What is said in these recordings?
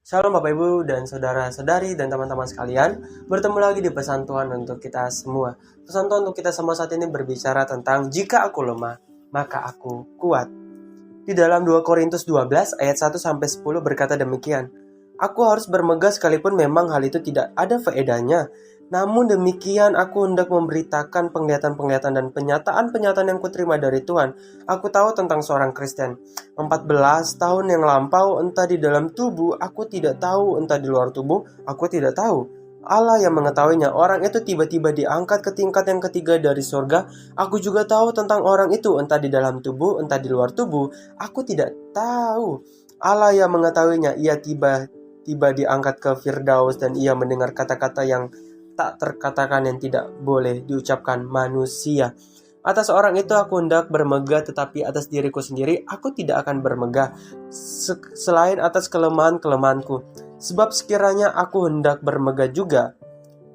Shalom Bapak Ibu dan saudara-saudari dan teman-teman sekalian. Bertemu lagi di pesan Tuhan untuk kita semua. Pesan Tuhan untuk kita semua saat ini berbicara tentang jika aku lemah, maka aku kuat. Di dalam 2 Korintus 12 ayat 1-10 berkata demikian. Aku harus bermegah sekalipun memang hal itu tidak ada faedahnya. Namun demikian aku hendak memberitakan penglihatan-penglihatan dan penyataan-penyataan yang kuterima dari Tuhan. Aku tahu tentang seorang Kristen. 14 tahun yang lampau, entah di dalam tubuh, aku tidak tahu, entah di luar tubuh, aku tidak tahu. Allah yang mengetahuinya. Orang itu tiba-tiba diangkat ke tingkat yang ketiga dari surga. Aku juga tahu tentang orang itu, entah di dalam tubuh, entah di luar tubuh, aku tidak tahu. Allah yang mengetahuinya. Ia tiba-tiba diangkat ke Firdaus dan ia mendengar kata-kata yang tak terkatakan yang tidak boleh diucapkan manusia. Atas orang itu aku hendak bermegah, tetapi atas diriku sendiri aku tidak akan bermegah, selain atas kelemahan-kelemahanku. Sebab sekiranya aku hendak bermegah juga,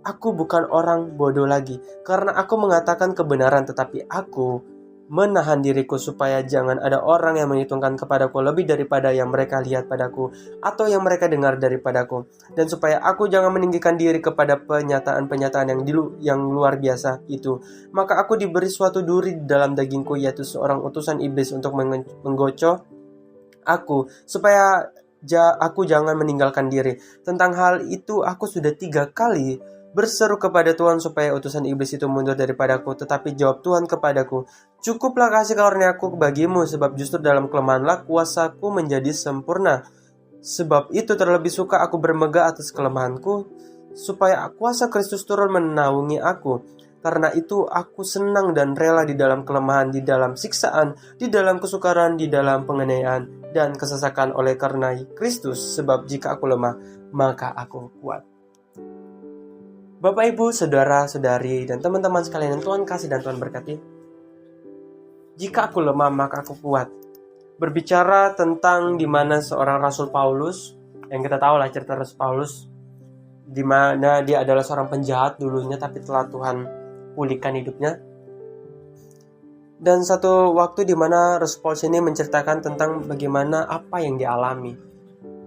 aku bukan orang bodoh lagi, karena aku mengatakan kebenaran, tetapi aku menahan diriku supaya jangan ada orang yang menghitungkan kepadaku lebih daripada yang mereka lihat padaku atau yang mereka dengar daripadaku, dan supaya aku jangan meninggikan diri kepada penyataan-penyataan yang luar biasa itu. Maka aku diberi suatu duri di dalam dagingku, yaitu seorang utusan iblis untuk menggocok aku supaya aku jangan meninggalkan diri. Tentang hal itu aku sudah 3 kali berseru kepada Tuhan supaya utusan iblis itu mundur daripadaku. Tetapi jawab Tuhan kepadaku, cukuplah kasih karunia-Ku bagimu, sebab justru dalam kelemahanlah kuasaku menjadi sempurna. Sebab itu terlebih suka aku bermegah atas kelemahanku, supaya kuasa Kristus turun menaungi aku. Karena itu aku senang dan rela di dalam kelemahan, di dalam siksaan, di dalam kesukaran, di dalam penganiayaan dan kesesakan oleh karena Kristus. Sebab jika aku lemah, maka aku kuat. Bapak, Ibu, saudara-saudari, dan teman-teman sekalian yang Tuhan kasih dan Tuhan berkati. Jika aku lemah, maka aku kuat. Berbicara tentang di mana seorang Rasul Paulus, yang kita tahu lah cerita Rasul Paulus, di mana dia adalah seorang penjahat dulunya, tapi telah Tuhan pulihkan hidupnya. Dan satu waktu di mana Rasul Paulus ini menceritakan tentang bagaimana apa yang dialami.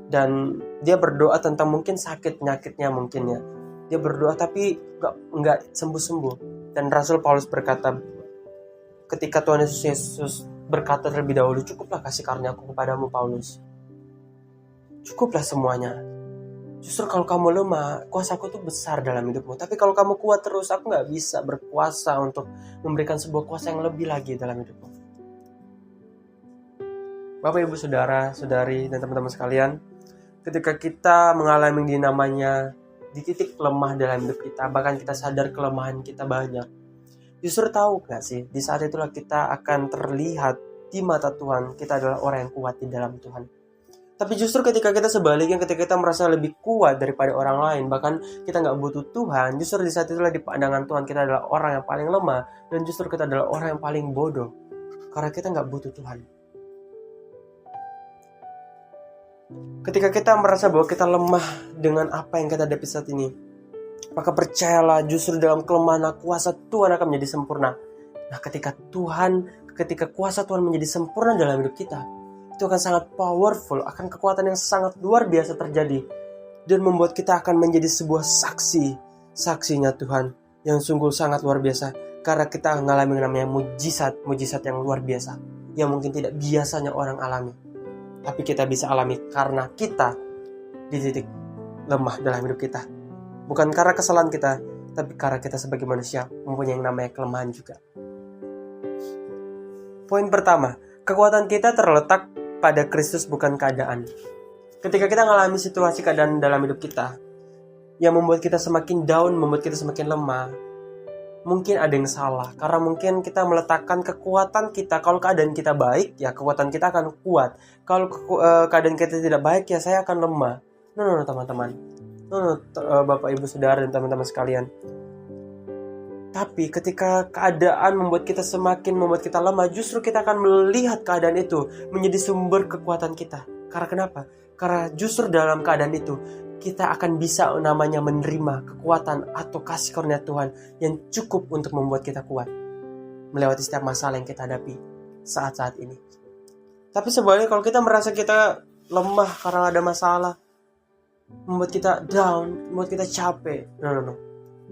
Dan dia berdoa tentang mungkin sakit penyakitnya mungkin ya. Dia berdoa tapi nggak sembuh-sembuh. Dan Rasul Paulus berkata, ketika Tuhan Yesus berkata terlebih dahulu, cukuplah kasih karunia-Ku kepadamu Paulus. Cukuplah semuanya. Justru kalau kamu lemah, kuasa-Ku tuh besar dalam hidupmu. Tapi kalau kamu kuat terus, aku nggak bisa berkuasa untuk memberikan sebuah kuasa yang lebih lagi dalam hidupmu. Bapak, Ibu, saudara, saudari, dan teman-teman sekalian, ketika kita mengalami yang namanya di titik lemah dalam hidup kita, bahkan kita sadar kelemahan kita banyak, justru tahu gak sih, di saat itulah kita akan terlihat di mata Tuhan, kita adalah orang yang kuat di dalam Tuhan. Tapi justru ketika kita sebaliknya, ketika kita merasa lebih kuat daripada orang lain, bahkan kita gak butuh Tuhan, justru di saat itulah di pandangan Tuhan kita adalah orang yang paling lemah, dan justru kita adalah orang yang paling bodoh, karena kita gak butuh Tuhan. Ketika kita merasa bahwa kita lemah dengan apa yang kita hadapi saat ini, maka percayalah, justru dalam kelemahan kuasa Tuhan akan menjadi sempurna. Nah, ketika kuasa Tuhan menjadi sempurna dalam hidup kita, itu akan sangat powerful, akan kekuatan yang sangat luar biasa terjadi, dan membuat kita akan menjadi sebuah saksinya Tuhan yang sungguh sangat luar biasa, karena kita mengalami namanya mujizat yang luar biasa, yang mungkin tidak biasanya orang alami. Tapi kita bisa alami karena kita di titik lemah dalam hidup kita. Bukan karena kesalahan kita, tapi karena kita sebagai manusia mempunyai yang namanya kelemahan juga. Poin pertama, kekuatan kita terletak pada Kristus, bukan keadaan. Ketika kita mengalami situasi keadaan dalam hidup kita yang membuat kita semakin down, membuat kita semakin lemah, mungkin ada yang salah, karena mungkin kita meletakkan kekuatan kita. Kalau keadaan kita baik, ya kekuatan kita akan kuat. Kalau keadaan kita tidak baik, ya saya akan lemah. No, teman-teman. Bapak, Ibu, saudara, dan teman-teman sekalian. Tapi ketika keadaan membuat kita lemah, justru kita akan melihat keadaan itu menjadi sumber kekuatan kita. Karena kenapa? Karena justru dalam keadaan itu, kita akan bisa namanya menerima kekuatan atau kasih karunia Tuhan yang cukup untuk membuat kita kuat melewati setiap masalah yang kita hadapi saat-saat ini. Tapi sebaliknya kalau kita merasa kita lemah karena ada masalah, membuat kita down, membuat kita capek, no.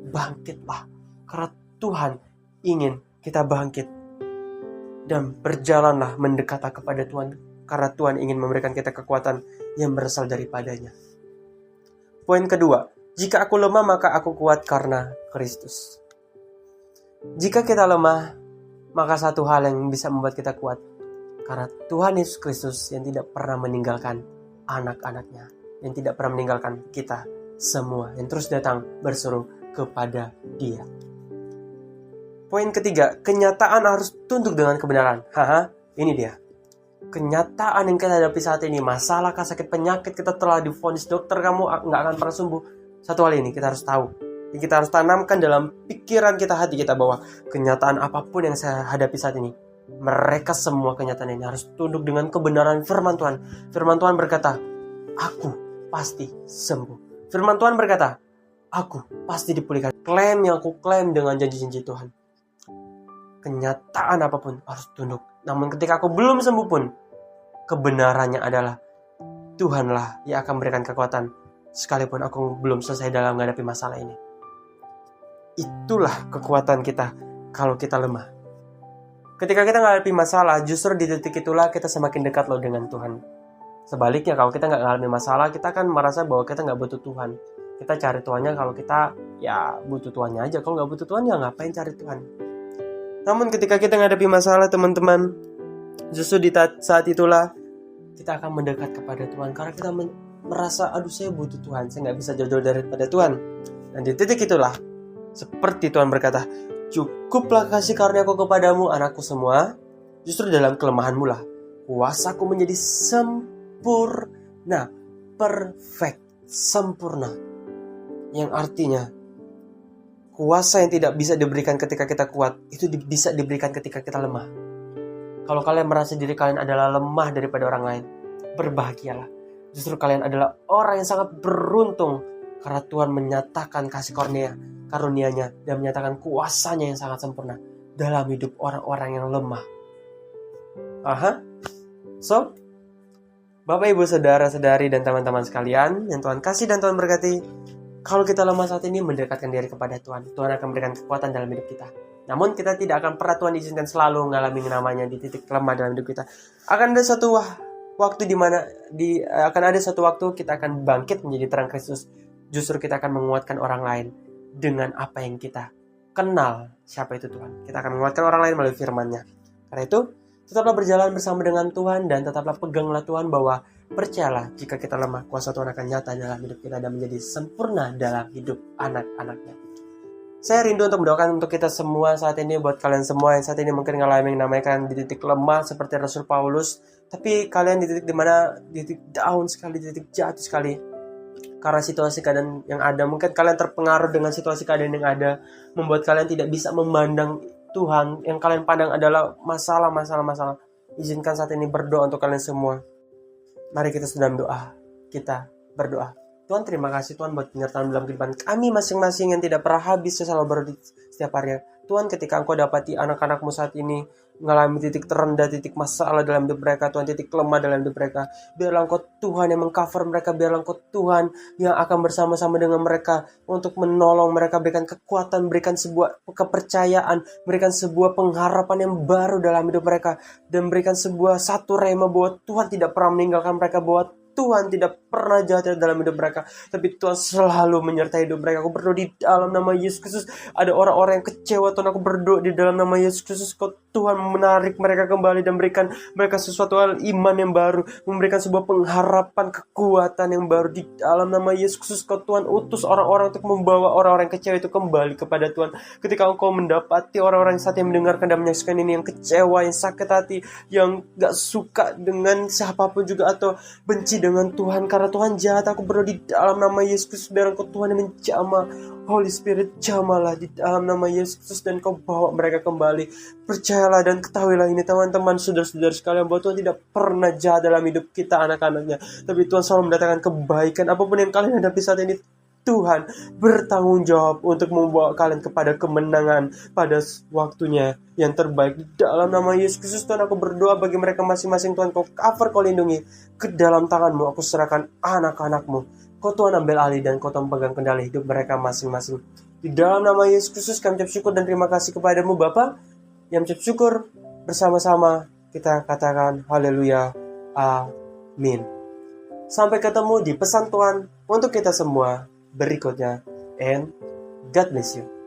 Bangkitlah, karena Tuhan ingin kita bangkit. Dan berjalanlah mendekatlah kepada Tuhan, karena Tuhan ingin memberikan kita kekuatan yang berasal daripadanya. Poin kedua, jika aku lemah maka aku kuat karena Kristus. Jika kita lemah, maka satu hal yang bisa membuat kita kuat, karena Tuhan Yesus Kristus yang tidak pernah meninggalkan anak-anaknya, yang tidak pernah meninggalkan kita semua, yang terus datang berseru kepada Dia. Poin ketiga, kenyataan harus tunduk dengan kebenaran. Ini dia. Kenyataan yang kita hadapi saat ini, masalah, sakit, penyakit, kita telah divonis dokter, kamu nggak akan pernah sembuh. Satu hal ini kita harus tahu. Kita harus tanamkan dalam pikiran kita, hati kita, bahwa kenyataan apapun yang saya hadapi saat ini, mereka semua kenyataan ini harus tunduk dengan kebenaran firman Tuhan. Firman Tuhan berkata, aku pasti sembuh. Firman Tuhan berkata, aku pasti dipulihkan. Klaim yang aku klaim dengan janji-janji Tuhan. Kenyataan apapun harus tunduk. Namun ketika aku belum sembuh pun, kebenarannya adalah Tuhanlah yang akan memberikan kekuatan, sekalipun aku belum selesai dalam menghadapi masalah ini. Itulah kekuatan kita kalau kita lemah. Ketika kita menghadapi masalah, justru di titik itulah kita semakin dekat loh dengan Tuhan. Sebaliknya, kalau kita nggak mengalami masalah, kita kan merasa bahwa kita nggak butuh Tuhan. Kita cari Tuhannya kalau kita ya butuh Tuhannya aja. Kalau nggak butuh Tuhan, ya ngapain cari Tuhan. Namun ketika kita menghadapi masalah, teman-teman, justru di saat itulah kita akan mendekat kepada Tuhan. Karena kita merasa, aduh saya butuh Tuhan, saya nggak bisa jauh-jauh daripada Tuhan. Dan di titik itulah, seperti Tuhan berkata, cukuplah kasih karuniaku kepadamu, anakku semua. Justru dalam kelemahanmu lah kuasaku menjadi sempurna, perfect, sempurna. Yang artinya, kuasa yang tidak bisa diberikan ketika kita kuat, itu bisa diberikan ketika kita lemah. Kalau kalian merasa diri kalian adalah lemah daripada orang lain, berbahagialah. Justru kalian adalah orang yang sangat beruntung, karena Tuhan menyatakan kasih karunia-Nya dan menyatakan kuasanya yang sangat sempurna dalam hidup orang-orang yang lemah. So, Bapak, Ibu, Saudara-saudari, dan teman-teman sekalian yang Tuhan kasih dan Tuhan berkati, kalau kita lemah saat ini, mendekatkan diri kepada Tuhan. Tuhan akan memberikan kekuatan dalam hidup kita. Namun kita tidak akan pernah Tuhan izinkan selalu mengalami namanya di titik lemah dalam hidup kita. Akan ada satu waktu akan ada satu waktu kita akan bangkit menjadi terang Kristus. Justru kita akan menguatkan orang lain dengan apa yang kita kenal siapa itu Tuhan. Kita akan menguatkan orang lain melalui firman-Nya. Karena itu, tetaplah berjalan bersama dengan Tuhan dan tetaplah peganglah Tuhan, bahwa percayalah jika kita lemah, kuasa Tuhan akan nyata dalam hidup kita dan menjadi sempurna dalam hidup anak-anaknya. Saya rindu untuk mendoakan untuk kita semua saat ini, buat kalian semua yang saat ini mungkin ngalamin yang namanya di titik lemah seperti Rasul Paulus, tapi kalian di titik dimana, di titik down sekali, di titik jatuh sekali karena situasi keadaan yang ada. Mungkin kalian terpengaruh dengan situasi keadaan yang ada, membuat kalian tidak bisa memandang Tuhan. Yang kalian pandang adalah masalah. Izinkan saat ini berdoa untuk kalian semua. Mari kita sedang doa. Kita berdoa. Tuhan, terima kasih Tuhan buat penyertaan dalam kehidupan kami masing-masing yang tidak pernah habis, selalu baru setiap harinya. Tuhan, ketika Engkau dapati anak-anakmu saat ini mengalami titik terendah, titik masalah dalam hidup mereka, Tuhan, titik lemah dalam hidup mereka, biarlah Engkau Tuhan yang mengcover mereka, biarlah Engkau Tuhan yang akan bersama-sama dengan mereka untuk menolong mereka, berikan kekuatan, berikan sebuah kepercayaan, berikan sebuah pengharapan yang baru dalam hidup mereka, dan berikan sebuah satu rema bahwa Tuhan tidak pernah meninggalkan mereka, bahwa Tuhan tidak pernah jahat dalam hidup mereka, tapi Tuhan selalu menyertai hidup mereka. Aku berdoa di dalam nama Yesus Kristus. Ada orang-orang yang kecewa, Tuhan, aku berdoa di dalam nama Yesus Kristus, Kau Tuhan menarik mereka kembali dan berikan mereka sesuatu hal iman yang baru, memberikan sebuah pengharapan, kekuatan yang baru di dalam nama Yesus Kristus. Kau Tuhan utus orang-orang untuk membawa orang-orang yang kecewa itu kembali kepada Tuhan. Ketika Engkau mendapati orang-orang yang saat ini mendengarkan dan menyaksikan ini, yang kecewa, yang sakit hati, yang gak suka dengan siapapun juga, atau benci dengan Tuhan karena Tuhan jahat, aku berdoa di dalam nama Yesus Kristus, biar Engkau Tuhan yang menjamah, Holy Spirit jamalah di dalam nama Yesus Kristus, dan Kau bawa mereka kembali. Percayalah dan ketahuilah ini teman-teman, saudara-saudara sekalian, bahwa Tuhan tidak pernah jahat dalam hidup kita anak-anaknya, tapi Tuhan selalu mendatangkan kebaikan. Apapun yang kalian hadapi saat ini, Tuhan bertanggung jawab untuk membawa kalian kepada kemenangan pada waktunya yang terbaik. Dalam nama Yesus Kristus Tuhan, aku berdoa bagi mereka masing-masing. Tuhan, Kau cover, Kau lindungi. Ke dalam tangan-Mu aku serahkan anak-anak-Mu. Kau Tuhan ambil alih dan Kau Tuhan pegang kendali hidup mereka masing-masing. Di dalam nama Yesus Kristus kami ucap syukur dan terima kasih kepada-Mu Bapa. Yang ucap syukur bersama-sama kita katakan haleluya, amin. Sampai ketemu di pesan Tuhan untuk kita semua berikutnya, and God bless you.